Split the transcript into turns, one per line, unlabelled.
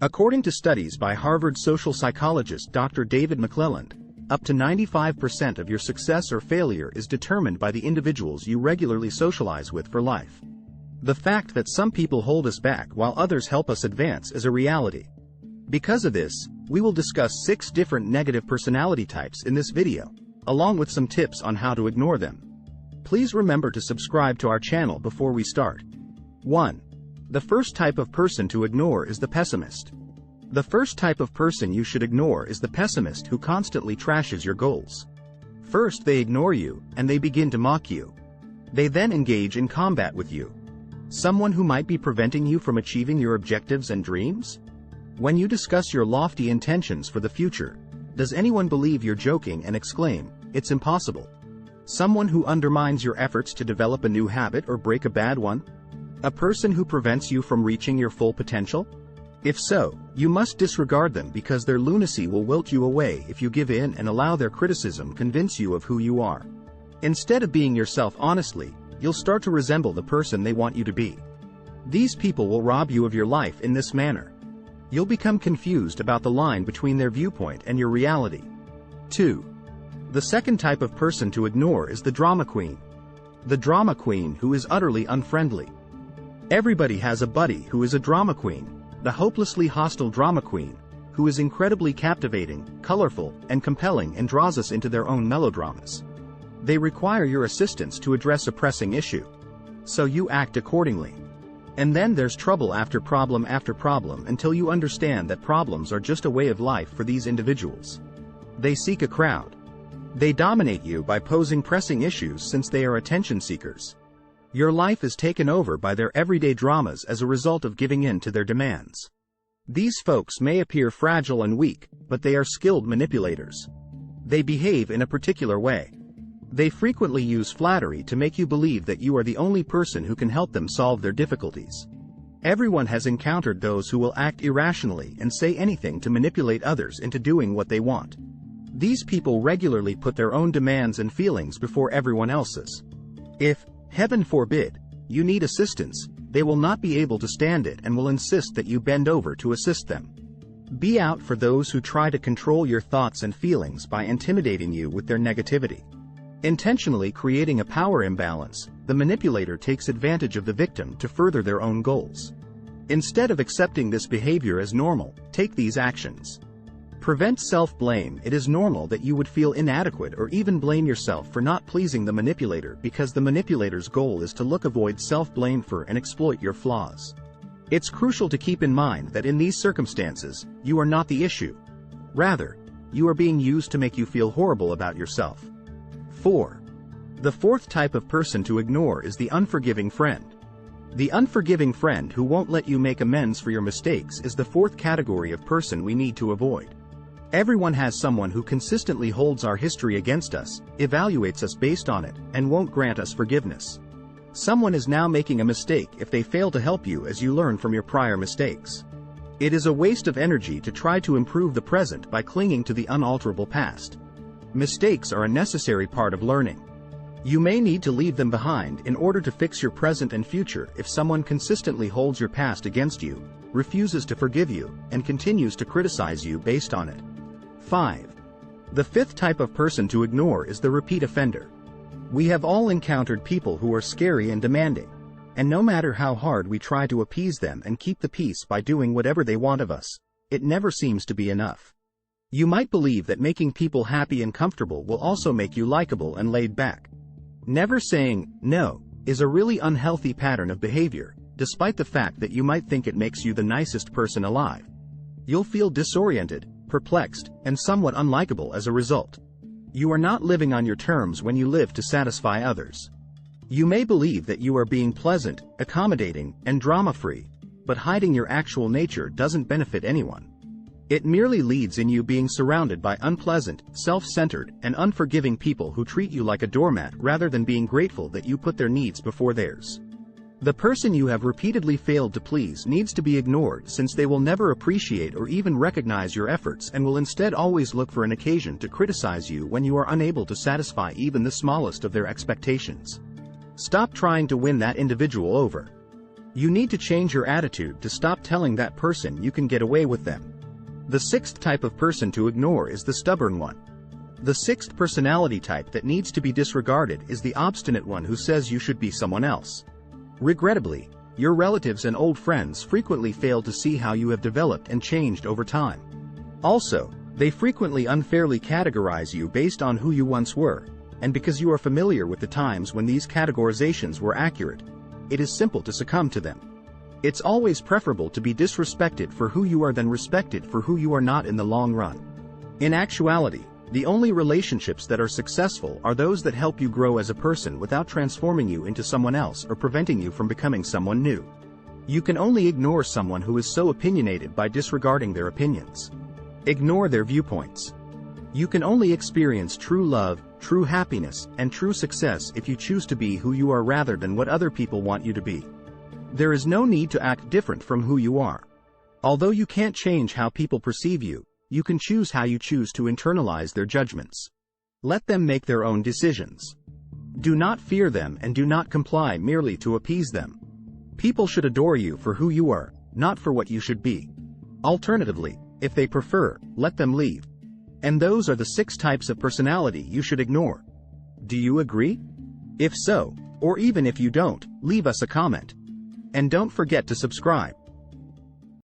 According to studies by Harvard social psychologist Dr. David McClelland, up to 95% of your success or failure is determined by the individuals you regularly socialize with for life. The fact that some people hold us back while others help us advance is a reality. Because of this, we will discuss 6 different negative personality types in this video, along with some tips on how to ignore them. Please remember to subscribe to our channel before we start. 1. The first type of person to ignore is the pessimist. The first type of person you should ignore is the pessimist who constantly trashes your goals. First they ignore you, and they begin to mock you. They then engage in combat with you. Someone who might be preventing you from achieving your objectives and dreams? When you discuss your lofty intentions for the future, does anyone believe you're joking and exclaim, "It's impossible"? Someone who undermines your efforts to develop a new habit or break a bad one? A person who prevents you from reaching your full potential? If so, you must disregard them because their lunacy will wilt you away if you give in and allow their criticism convince you of who you are. Instead of being yourself honestly, you'll start to resemble the person they want you to be. These people will rob you of your life in this manner. You'll become confused about the line between their viewpoint and your reality. 2. The second type of person to ignore is the drama queen. The drama queen who is utterly unfriendly. Everybody has a buddy who is a drama queen. The hopelessly hostile drama queen, who is incredibly captivating, colorful, and compelling and draws us into their own melodramas. They require your assistance to address a pressing issue. So you act accordingly. And then there's trouble after problem until you understand that problems are just a way of life for these individuals. They seek a crowd. They dominate you by posing pressing issues since they are attention seekers. Your life is taken over by their everyday dramas as a result of giving in to their demands. These folks may appear fragile and weak, but they are skilled manipulators. They behave in a particular way. They frequently use flattery to make you believe that you are the only person who can help them solve their difficulties. Everyone has encountered those who will act irrationally and say anything to manipulate others into doing what they want. These people regularly put their own demands and feelings before everyone else's. If, heaven forbid, you need assistance, they will not be able to stand it and will insist that you bend over to assist them. Be out for those who try to control your thoughts and feelings by intimidating you with their negativity. Intentionally creating a power imbalance, the manipulator takes advantage of the victim to further their own goals. Instead of accepting this behavior as normal, take these actions. Prevent self-blame. It is normal that you would feel inadequate or even blame yourself for not pleasing the manipulator because the manipulator's goal is to avoid self-blame for and exploit your flaws. It's crucial to keep in mind that in these circumstances, you are not the issue. Rather, you are being used to make you feel horrible about yourself. 4. The fourth type of person to ignore is the unforgiving friend. The unforgiving friend who won't let you make amends for your mistakes is the fourth category of person we need to avoid. Everyone has someone who consistently holds our history against us, evaluates us based on it, and won't grant us forgiveness. Someone is now making a mistake if they fail to help you as you learn from your prior mistakes. It is a waste of energy to try to improve the present by clinging to the unalterable past. Mistakes are a necessary part of learning. You may need to leave them behind in order to fix your present and future if someone consistently holds your past against you, refuses to forgive you, and continues to criticize you based on it. 5. The fifth type of person to ignore is the repeat offender. We have all encountered people who are scary and demanding, and no matter how hard we try to appease them and keep the peace by doing whatever they want of us, it never seems to be enough. You might believe that making people happy and comfortable will also make you likable and laid back. Never saying no is a really unhealthy pattern of behavior, despite the fact that you might think it makes you the nicest person alive. You'll feel disoriented, perplexed, and somewhat unlikable as a result. You are not living on your terms when you live to satisfy others. You may believe that you are being pleasant, accommodating, and drama-free, but hiding your actual nature doesn't benefit anyone. It merely leads in you being surrounded by unpleasant, self-centered, and unforgiving people who treat you like a doormat rather than being grateful that you put their needs before theirs. The person you have repeatedly failed to please needs to be ignored since they will never appreciate or even recognize your efforts and will instead always look for an occasion to criticize you when you are unable to satisfy even the smallest of their expectations. Stop trying to win that individual over. You need to change your attitude to stop telling that person you can get away with them. The sixth type of person to ignore is the stubborn one. The sixth personality type that needs to be disregarded is the obstinate one who says you should be someone else. Regrettably, your relatives and old friends frequently fail to see how you have developed and changed over time. Also, they frequently unfairly categorize you based on who you once were, and because you are familiar with the times when these categorizations were accurate, it is simple to succumb to them. It's always preferable to be disrespected for who you are than respected for who you are not in the long run. In actuality, the only relationships that are successful are those that help you grow as a person without transforming you into someone else or preventing you from becoming someone new. You can only ignore someone who is so opinionated by disregarding their opinions. Ignore their viewpoints. You can only experience true love, true happiness, and true success if you choose to be who you are rather than what other people want you to be. There is no need to act different from who you are. Although you can't change how people perceive you, you can choose how you choose to internalize their judgments. Let them make their own decisions. Do not fear them and do not comply merely to appease them. People should adore you for who you are, not for what you should be. Alternatively, if they prefer, let them leave. And those are the 6 types of personality you should ignore. Do you agree? If so, or even if you don't, leave us a comment. And don't forget to subscribe.